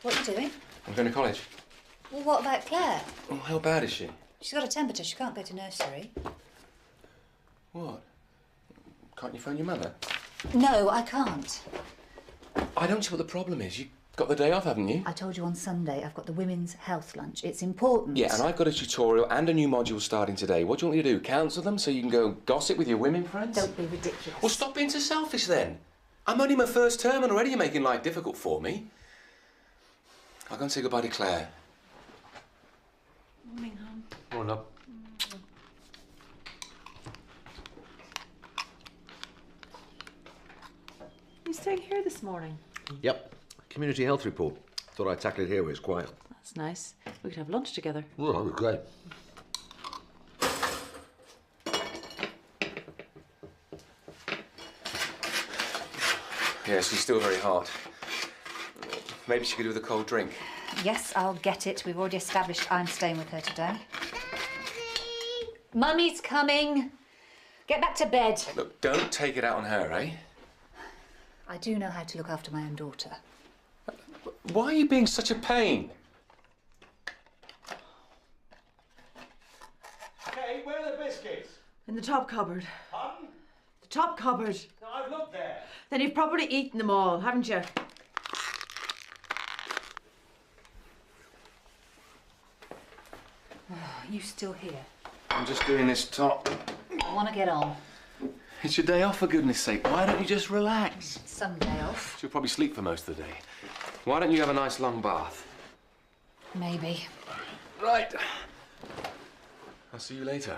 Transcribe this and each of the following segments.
What are you doing? I'm going to college. Well, what about Claire? Well, how bad is she? She's got a temperature. She can't go to nursery. What? Can't you phone your mother? No, I can't. I don't see what the problem is. You've got the day off, haven't you? I told you on Sunday I've got the women's health lunch. It's important. Yeah, and I've got a tutorial and a new module starting today. What do you want me to do? Cancel them so you can go gossip with your women friends? Don't be ridiculous. Well, stop being so selfish then. I'm only my first term and already you're making life difficult for me. I'll go and say goodbye to Claire. Morning, hon. Morning, love. You staying here this morning? Yep. Community health report. Thought I'd tackle it here where it's quiet. That's nice. We could have lunch together. Oh, that'd be great. Yes, she's still very hot. Maybe she could do with a cold drink. Yes, I'll get it. We've already established I'm staying with her today. Mummy's coming. Get back to bed. Look, don't take it out on her, eh? I do know how to look after my own daughter. Why are you being such a pain? Hey, where are the biscuits? In the top cupboard. Pardon? The top cupboard. No, I've looked there. Then you've probably eaten them all, haven't you? Oh, you still here? I'm just doing this top. I want to get on. It's your day off, for goodness sake. Why don't you just relax? Sunday off. She'll probably sleep for most of the day. Why don't you have a nice long bath? Maybe. Right. I'll see you later.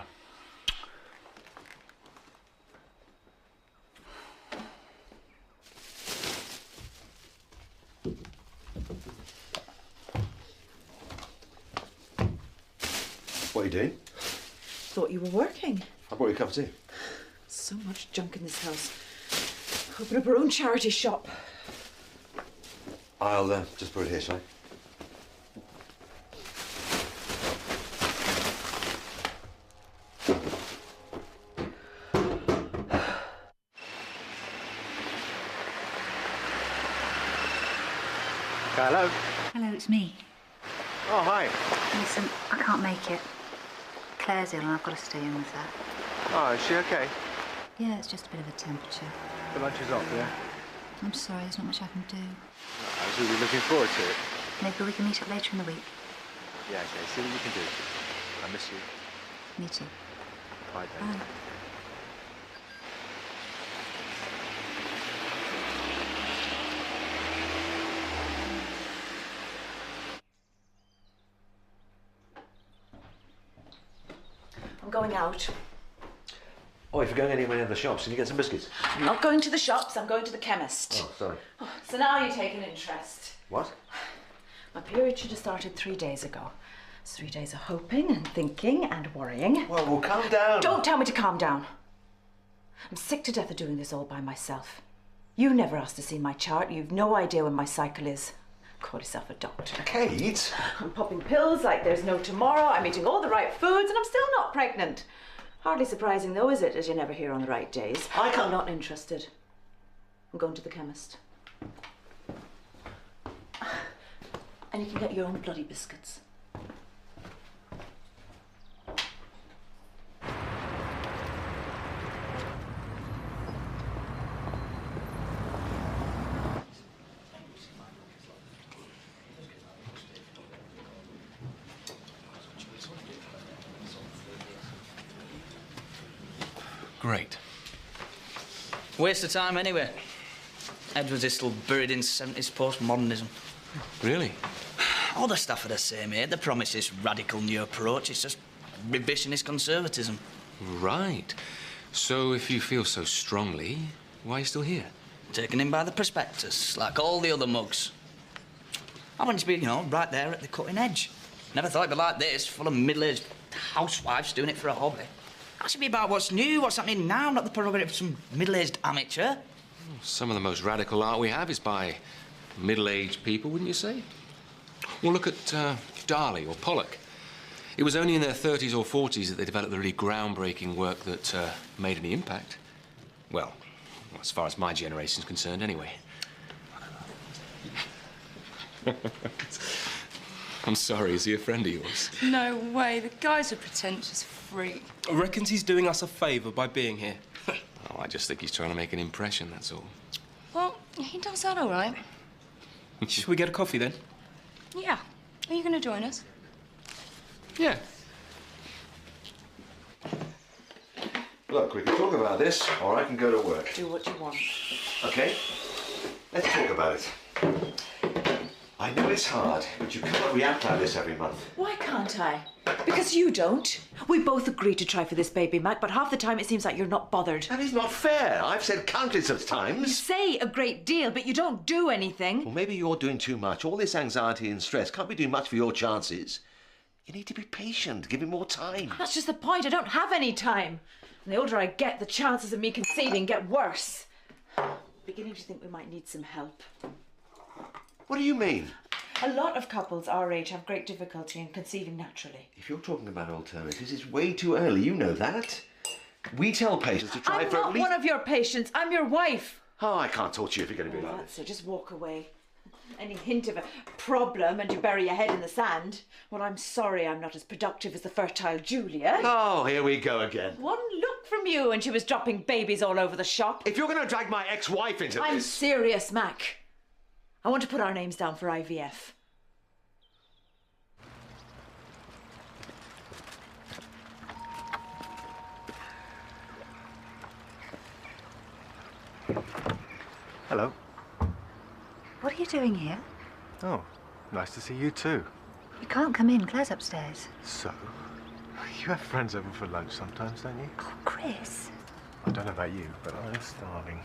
What are you doing? Thought you were working. I brought you a cup of tea. So much junk in this house. Open up our own charity shop. I'll just put it here, shall I? Hello. Hello, it's me. Oh, hi. Listen, I can't make it. Claire's ill and I've got to stay in with her. Oh, is she okay? Yeah, it's just a bit of a temperature. The lunch is off, yeah? I'm sorry, there's not much I can do. I was really looking forward to it. Maybe we can meet up later in the week. Yeah, okay, see what you can do. I miss you. Me too. Bye, then. Bye. I'm going out. Oh, if you're going anywhere near the shops, can you get some biscuits? I'm not going to the shops, I'm going to the chemist. Oh, sorry. Oh, so now you take an interest. What? My period should have started 3 days ago. It's 3 days of hoping and thinking and worrying. Well, calm down. Don't tell me to calm down. I'm sick to death of doing this all by myself. You never asked to see my chart. You've no idea when my cycle is. Call yourself a doctor. Kate! I'm popping pills like there's no tomorrow. I'm eating all the right foods and I'm still not pregnant. Hardly surprising though, is it, as you're never here on the right days? I'm not interested. I'm going to the chemist. And you can get your own bloody biscuits. Great. Waste of time anyway. Edward is still buried in 70s postmodernism. Really? All the stuff are the same, eh? They promise this radical new approach. It's just revisionist conservatism. Right. So if you feel so strongly, why are you still here? Taken in by the prospectus, like all the other mugs. I want to be, right there at the cutting edge. Never thought it'd be like this, full of middle-aged housewives doing it for a hobby. That should be about what's new, what's happening now, not the prerogative of some middle-aged amateur. Some of the most radical art we have is by middle-aged people, wouldn't you say? Well, look at Dali or Pollock. It was only in their 30s or 40s that they developed the really groundbreaking work that made any impact. Well, Well, as far as my generation's concerned, anyway. I'm sorry, is he a friend of yours? No way, the guy's a pretentious freak. I reckons he's doing us a favour by being here. Oh, I just think he's trying to make an impression, that's all. Well, he does that all right. Should we get a coffee then? Yeah. Are you going to join us? Yeah. Look, we can talk about this, or I can go to work. Do what you want. Okay? Let's talk about it. I know it's hard, but you cannot react like this every month. Why can't I? Because you don't. We both agreed to try for this baby, Mac, but half the time it seems like you're not bothered. That is not fair. I've said countless of You times. say a great deal, but you don't do anything. Well, maybe you're doing too much. All this anxiety and stress can't be doing much for your chances. You need to be patient. Give him more time. That's just the point. I don't have any time. And the older I get, the chances of me conceiving get worse. Beginning to think we might need some help. What do you mean? A lot of couples our age have great difficulty in conceiving naturally. If you're talking about alternatives, it's way too early. You know that. We tell patients to try I'm for at not least... one of your patients. I'm your wife. Oh, I can't talk to you if you're going to be Oh, like that's this. it. Just walk away. Any hint of a problem and you bury your head in the sand. Well, I'm sorry I'm not as productive as the fertile Julia. Oh, here we go again. One look from you and she was dropping babies all over the shop. If you're going to drag my ex-wife into I'm this... serious, Mac. I want to put our names down for IVF. Hello. What are you doing here? Oh, nice to see you too. You can't come in. Claire's upstairs. So, you have friends over for lunch sometimes, don't you? Oh, Chris. I don't know about you, but I'm starving.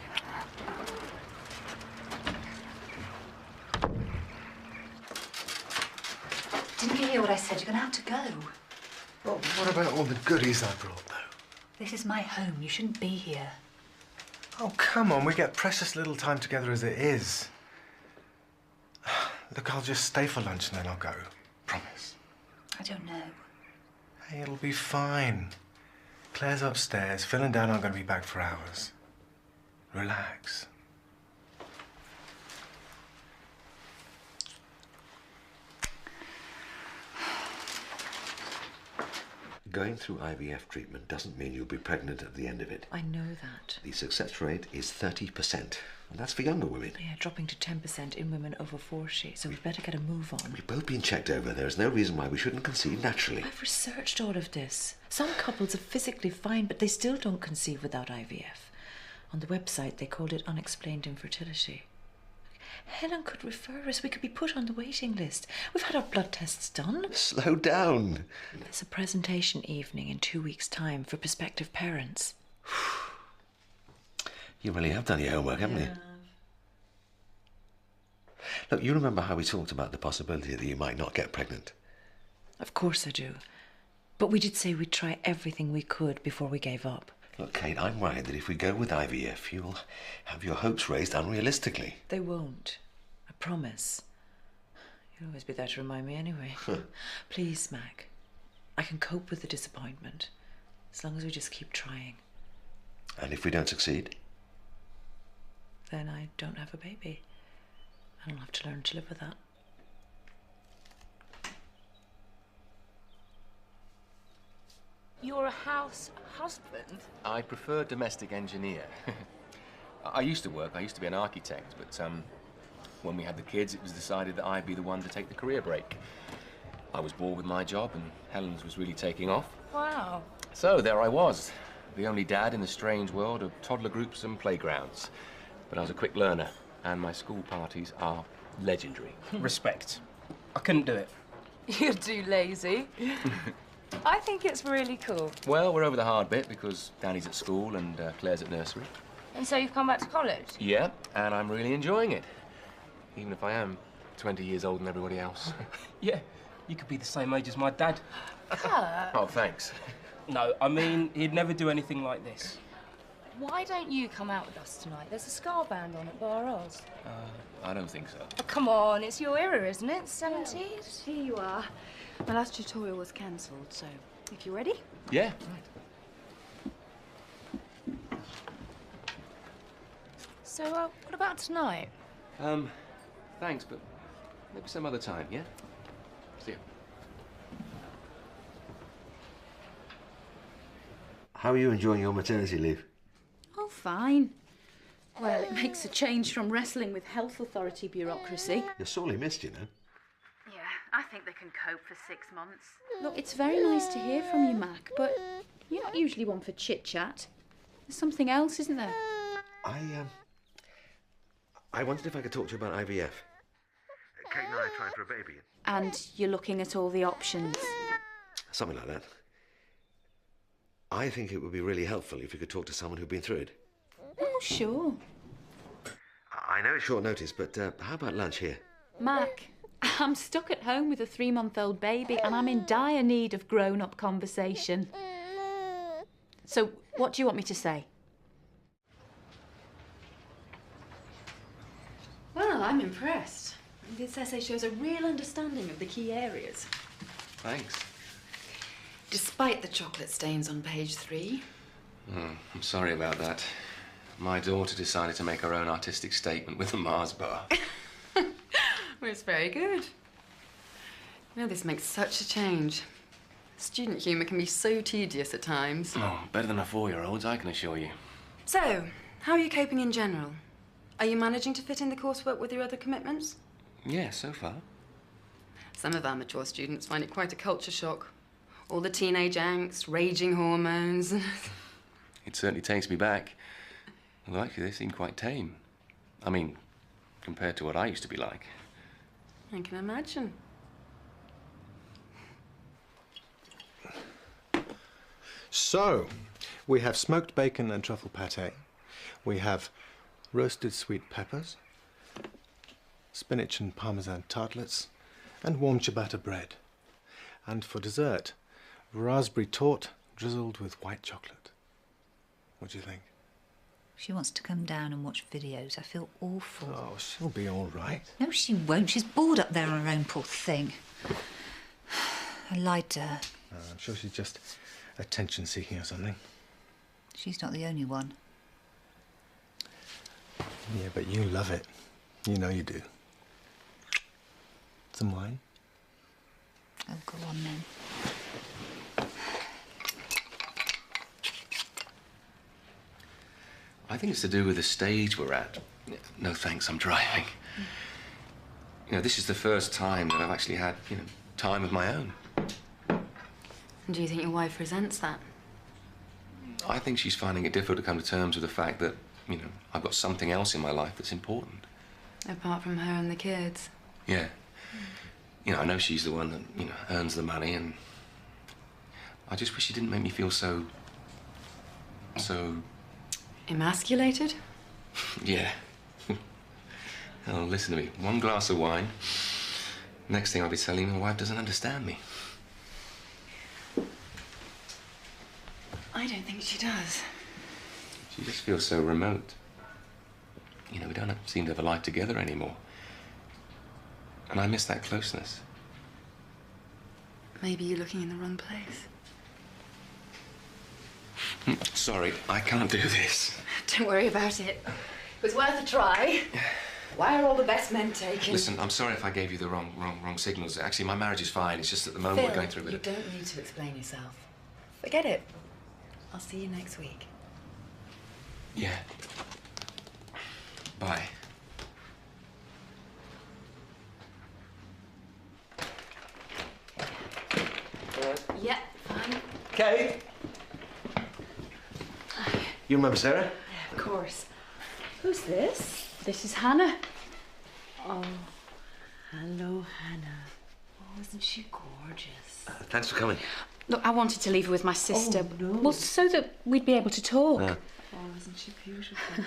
Didn't you hear what I said? You're going to have to go. Well, what about all the goodies I brought, though? This is my home. You shouldn't be here. Oh, come on, we get precious little time together as it is. Look, I'll just stay for lunch and then I'll go. Promise. I don't know. Hey, it'll be fine. Claire's upstairs. Phil and Dan aren't going to be back for hours. Relax. Going through IVF treatment doesn't mean you'll be pregnant at the end of it. I know that. The success rate is 30%, and that's for younger women. Yeah, dropping to 10% in women over 40, so we'd better get a move on. We've both been checked over. There is no reason why we shouldn't conceive naturally. I've researched all of this. Some couples are physically fine, but they still don't conceive without IVF. On the website, they called it unexplained infertility. Helen could refer us. We could be put on the waiting list. We've had our blood tests done. Slow down. There's a presentation evening in 2 weeks' time for prospective parents. You really have done your homework, haven't you? Look, you remember how we talked about the possibility that you might not get pregnant? Of course I do. But we did say we'd try everything we could before we gave up. Look, Kate, I'm worried that if we go with IVF, you'll have your hopes raised unrealistically. They won't. I promise. You'll always be there to remind me anyway. Please, Mac. I can cope with the disappointment, as long as we just keep trying. And if we don't succeed? Then I don't have a baby. And I'll have to learn to live with that. You're a house husband? I prefer domestic engineer. I used to be an architect, but when we had the kids, it was decided that I'd be the one to take the career break. I was bored with my job, and Helen's was really taking off. Wow. So there I was, the only dad in the strange world of toddler groups and playgrounds. But I was a quick learner, and my school parties are legendary. Respect. I couldn't do it. You're too lazy. I think it's really cool. Well, we're over the hard bit because Danny's at school and Claire's at nursery. And so you've come back to college? Yeah, and I'm really enjoying it. Even if I am 20 years older than everybody else. Yeah, you could be the same age as my dad. Oh, thanks. No, I mean, he'd never do anything like this. Why don't you come out with us tonight? There's a ska band on at Bar Oz. I don't think so. Oh, come on, it's your era, isn't it? 70s? Here you are. My last tutorial was cancelled, so if you're ready. Yeah, right. So, what about tonight? Thanks, but maybe some other time, yeah? See you. How are you enjoying your maternity leave? Oh, fine. Well, it makes a change from wrestling with health authority bureaucracy. You're sorely missed, you know. Yeah, I think they can cope for 6 months. Look, it's very nice to hear from you, Mac, but you're not usually one for chit-chat. There's something else, isn't there? I wondered if I could talk to you about IVF. Kate and I are trying for a baby. And you're looking at all the options. Something like that. I think it would be really helpful if you could talk to someone who'd been through it. Oh, sure. I know it's short notice, but how about lunch here? Mac, I'm stuck at home with a 3-month-old baby and I'm in dire need of grown-up conversation. So, what do you want me to say? Well, I'm impressed. This essay shows a real understanding of the key areas. Thanks. Despite the chocolate stains on page 3. I'm sorry about that. My daughter decided to make her own artistic statement with a Mars bar. Well, it's very good. You know, this makes such a change. Student humour can be so tedious at times. Oh, better than a 4-year-old's, I can assure you. So, how are you coping in general? Are you managing to fit in the coursework with your other commitments? Yeah, so far. Some of our mature students find it quite a culture shock. All the teenage angst, raging hormones. It certainly takes me back. Although actually they seem quite tame. I mean, compared to what I used to be like. I can imagine. So, we have smoked bacon and truffle pâté. We have roasted sweet peppers, spinach and parmesan tartlets, and warm ciabatta bread. And for dessert, raspberry torte drizzled with white chocolate. What do you think? She wants to come down and watch videos. I feel awful. Oh, she'll be all right. No, she won't. She's bored up there on her own, poor thing. I lied to her. I'm sure she's just attention-seeking or something. She's not the only one. Yeah, but you love it. You know you do. Some wine? Oh, go on then. I think it's to do with the stage we're at. No thanks, I'm driving. You know, this is the first time that I've actually had, time of my own. And do you think your wife resents that? I think she's finding it difficult to come to terms with the fact that, I've got something else in my life that's important. Apart from her and the kids? Yeah. I know she's the one that, earns the money, and I just wish she didn't make me feel so... Emasculated? Yeah. Oh, listen to me. One glass of wine. Next thing I'll be telling you my wife doesn't understand me. I don't think she does. She just feels so remote. We don't seem to have a life together anymore. And I miss that closeness. Maybe you're looking in the wrong place. Sorry, I can't do this. Don't worry about it. It was worth a try. Why are all the best men taken? Listen, I'm sorry if I gave you the wrong signals. Actually, my marriage is fine. It's just at the moment Phil, we're going through a bit you of... don't need to explain yourself. Forget it. I'll see you next week. Yeah. Bye. Yeah, fine. Kate? You remember Sarah? Yeah, of course. Who's this? This is Hannah. Oh, hello, Hannah. Oh, isn't she gorgeous? Thanks for coming. Look, I wanted to leave her with my sister. Oh, no. Well, so that we'd be able to talk. Oh, isn't she beautiful?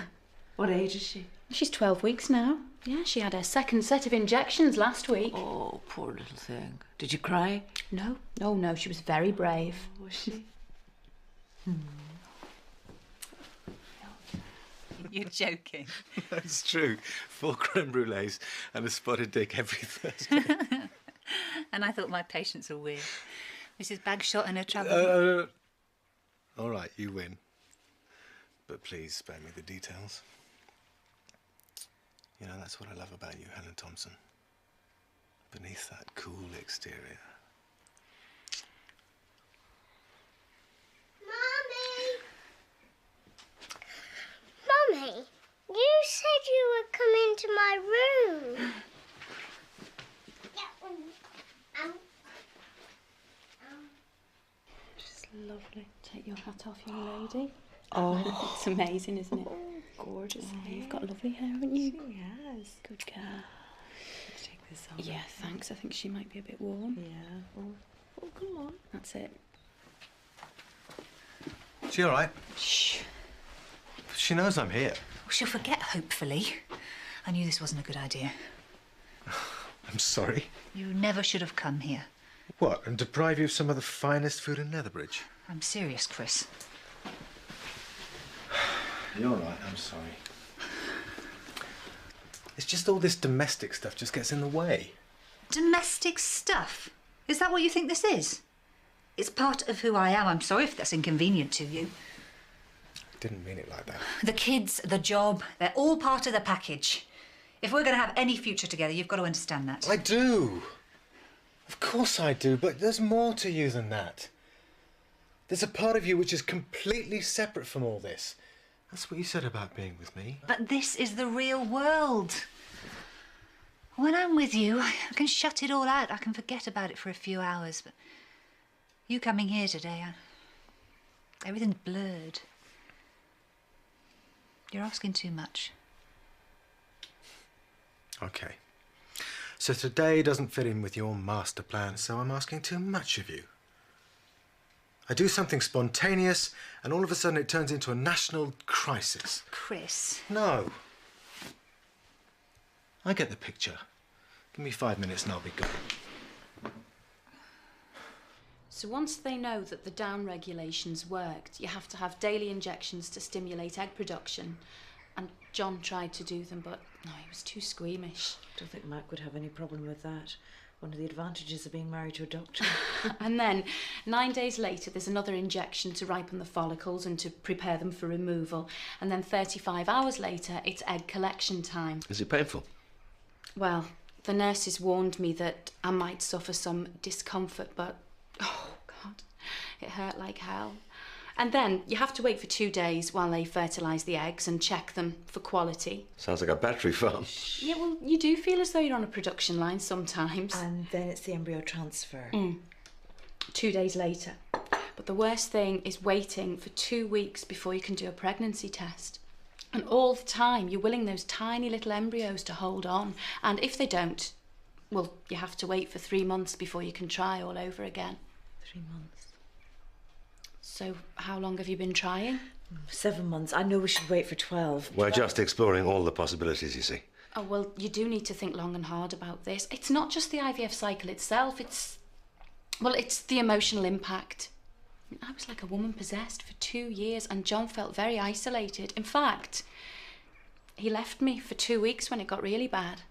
What age is she? She's 12 weeks now. Yeah, she had her second set of injections last week. Oh, poor little thing. Did you cry? No, no, she was very brave. Was she? You're joking. That's true. 4 creme brulees and a spotted dick every Thursday. And I thought my patients were weird. Mrs. Bagshot and her travel... All right, you win. But please spare me the details. You know, that's what I love about you, Helen Thompson. Beneath that cool exterior. Mummy, you said you would come into my room. She's lovely. Take your hat off, young lady. Oh, it's amazing, isn't it? Oh, gorgeous hair. You've got lovely hair, haven't you? She has. Good girl. Let's take this off. Yeah, thanks. I think she might be a bit warm. Yeah. Oh, come on. That's it. Is she all right? Shh. She knows I'm here. Well, she'll forget, hopefully. I knew this wasn't a good idea. I'm sorry. You never should have come here. What, and deprive you of some of the finest food in Leatherbridge? I'm serious, Chris. You're right, I'm sorry. It's just all this domestic stuff just gets in the way. Domestic stuff? Is that what you think this is? It's part of who I am. I'm sorry if that's inconvenient to you. I didn't mean it like that. The kids, the job, they're all part of the package. If we're going to have any future together, you've got to understand that. I do. Of course I do, but there's more to you than that. There's a part of you which is completely separate from all this. That's what you said about being with me. But this is the real world. When I'm with you, I can shut it all out. I can forget about it for a few hours. But you coming here today, everything's blurred. You're asking too much. Okay. So today doesn't fit in with your master plan, so I'm asking too much of you. I do something spontaneous, and all of a sudden it turns into a national crisis. Chris. No. I get the picture. Give me 5 minutes and I'll be gone. So once they know that the down regulations worked, you have to have daily injections to stimulate egg production. And John tried to do them, but no, he was too squeamish. I don't think Mac would have any problem with that. One of the advantages of being married to a doctor. And then, 9 days later, there's another injection to ripen the follicles and to prepare them for removal. And then 35 hours later, it's egg collection time. Is it painful? Well, the nurses warned me that I might suffer some discomfort, but, oh, God, it hurt like hell. And then you have to wait for 2 days while they fertilise the eggs and check them for quality. Sounds like a battery farm. Yeah, well, you do feel as though you're on a production line sometimes. And then it's the embryo transfer. 2 days later. But the worst thing is waiting for 2 weeks before you can do a pregnancy test. And all the time, you're willing those tiny little embryos to hold on. And if they don't, well, you have to wait for 3 months before you can try all over again. 3 months. So how long have you been trying? 7 months. I know we should wait for 12. We're just exploring all the possibilities, you see. Oh, well, you do need to think long and hard about this. It's not just the IVF cycle itself, it's the emotional impact. I was like a woman possessed for 2 years and John felt very isolated. In fact, he left me for 2 weeks when it got really bad.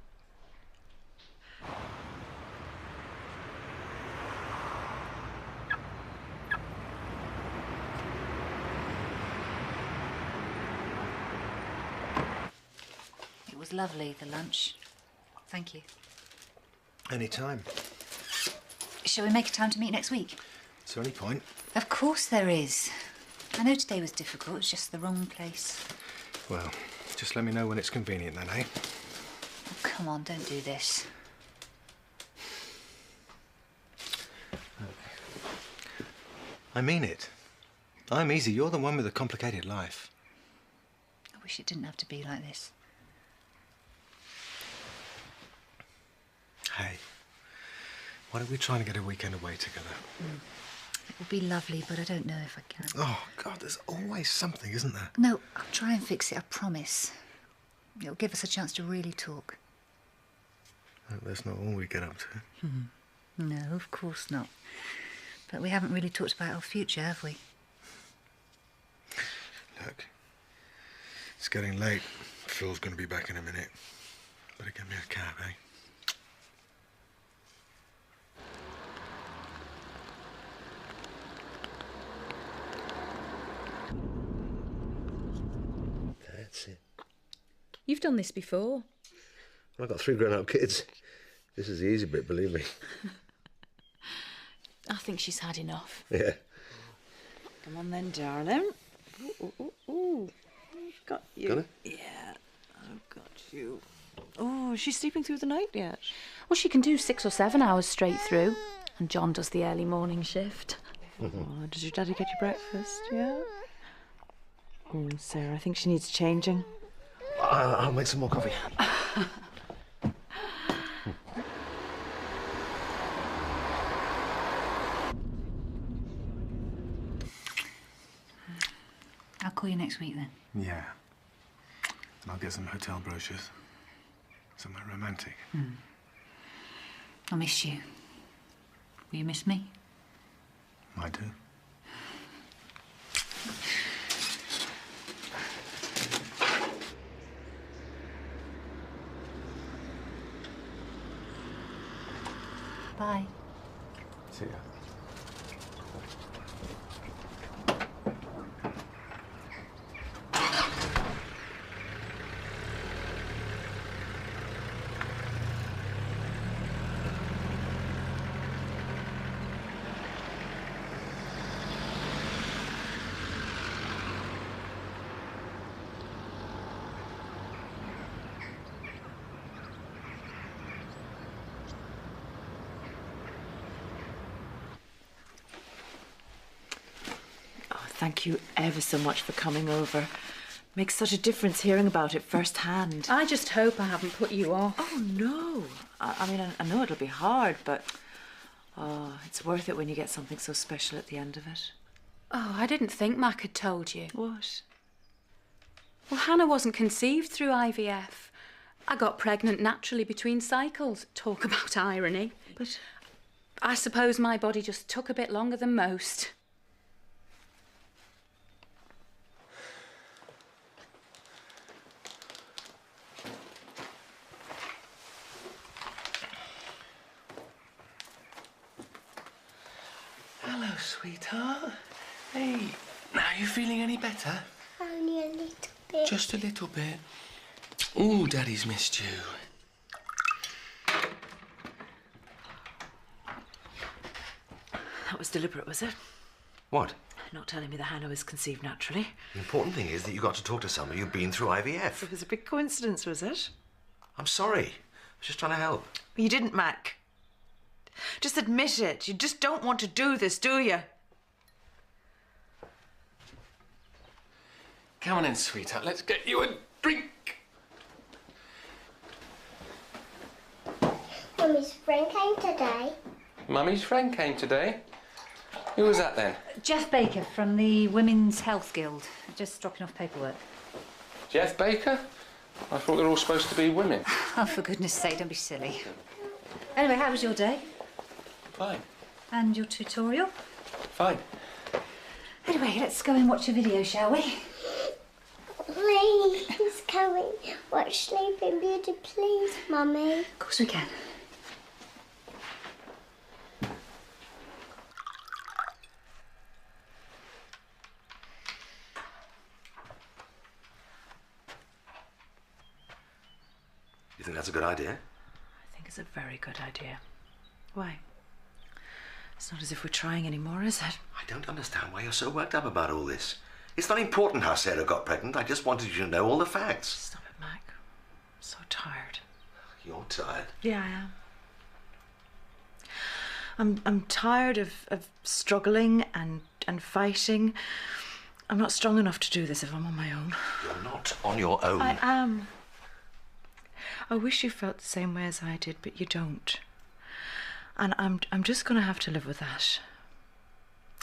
It was lovely, the lunch. Thank you. Any time. Shall we make a time to meet next week? Is there any point? Of course there is. I know today was difficult, it's just the wrong place. Well, just let me know when it's convenient then, eh? Oh, come on, don't do this. I mean it. I'm easy. You're the one with a complicated life. I wish it didn't have to be like this. Hey, why don't we try and get a weekend away together? It would be lovely, but I don't know if I can. Oh, God, there's always something, isn't there? No, I'll try and fix it, I promise. It'll give us a chance to really talk. That's not all we get up to. No, of course not. But we haven't really talked about our future, have we? Look, it's getting late. Phil's going to be back in a minute. Better get me a cab, eh? That's it. You've done this before. I've got 3 grown-up kids. This is the easy bit, believe me. I think she's had enough. Yeah. Come on then, darling. Ooh. I've got you. Got it? Yeah, I've got you. Oh, is she sleeping through the night yet? Well, she can do 6 or 7 hours straight through. And John does the early morning shift. Oh, does your daddy get you breakfast? Yeah? Oh, Sarah, I think she needs changing. I'll make some more coffee. I'll call you next week then. Yeah. And I'll get some hotel brochures. Somewhere romantic. I miss you. Will you miss me? I do. Bye. See ya. Thank you ever so much for coming over. Makes such a difference hearing about it firsthand. I just hope I haven't put you off. Oh, no. I mean, I know it'll be hard, but it's worth it when you get something so special at the end of it. Oh, I didn't think Mac had told you. What? Well, Hannah wasn't conceived through IVF. I got pregnant naturally between cycles. Talk about irony. But I suppose my body just took a bit longer than most. Hello, sweetheart. Hey, now you feeling any better? Only a little bit. Just a little bit. Ooh, Daddy's missed you. that was deliberate, was it? What? Not telling me that Hannah was conceived naturally. The important thing is that you got to talk to someone who'd been through IVF. It was a big coincidence, was it? I'm sorry. I was just trying to help. You didn't, Mac. Just admit it. You just don't want to do this, do you? Come on in, sweetheart. Let's get you a drink. Mummy's friend came today. Mummy's friend came today. Who was that then? Jeff Baker from the Women's Health Guild. Just dropping off paperwork. Jeff Baker? I thought they were all supposed to be women. Oh, for goodness sake, don't be silly. Anyway, how was your day? Fine. And your tutorial? Fine. Anyway, let's go and watch a video, shall we? Please, can we watch Sleeping Beauty, please, Mummy? Of course we can. You think that's a good idea? I think it's a very good idea. Why? It's not as if we're trying anymore, is it? I don't understand why you're so worked up about all this. It's not important how Sarah got pregnant. I just wanted you to know all the facts. Stop it, Mac. I'm so tired. You're tired. Yeah, I am. I'm tired of struggling and fighting. I'm not strong enough to do this if I'm on my own. You're not on your own. I am. I wish you felt the same way as I did, but you don't. And I'm just going to have to live with that.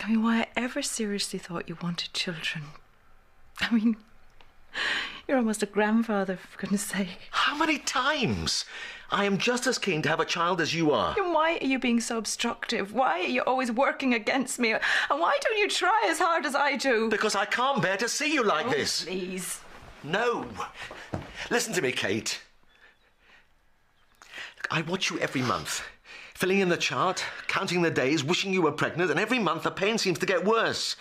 I mean, why I ever seriously thought you wanted children? I mean, you're almost a grandfather, for goodness sake. How many times? I am just as keen to have a child as you are. And why are you being so obstructive? Why are you always working against me? And why don't you try as hard as I do? Because I can't bear to see you like this. Please. No. Listen to me, Kate. Look, I watch you every month. Filling in the chart, counting the days, wishing you were pregnant, and every month the pain seems to get worse.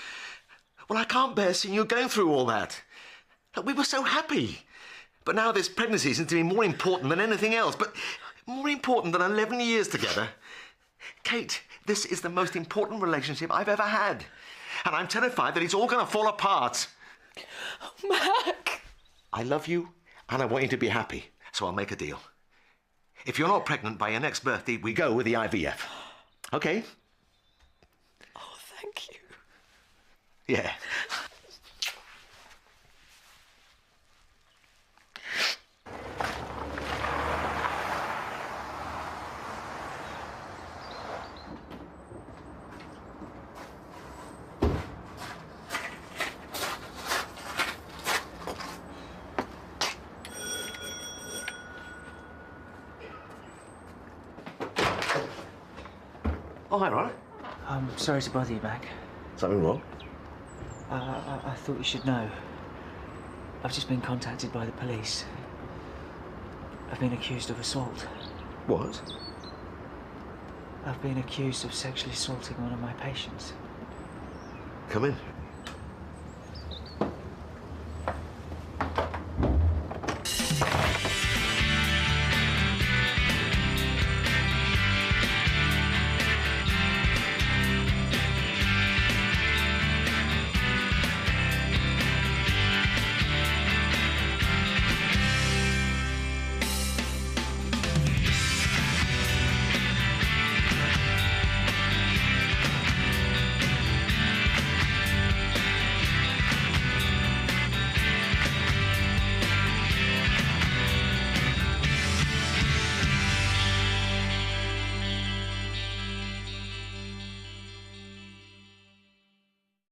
Well, I can't bear seeing you going through all that. Look, we were so happy. But now this pregnancy seems to be more important than anything else. But more important than 11 years together. Kate, this is the most important relationship I've ever had. And I'm terrified that it's all going to fall apart. Oh, Mac! I love you, and I want you to be happy. So I'll make a deal. If you're not pregnant by your next birthday, we go with the IVF. OK? Oh, thank you. Yeah. Oh, hi, Ron. I'm sorry to bother you, Mac. Something wrong? I thought you should know. I've just been contacted by the police. I've been accused of assault. What? I've been accused of sexually assaulting one of my patients. Come in.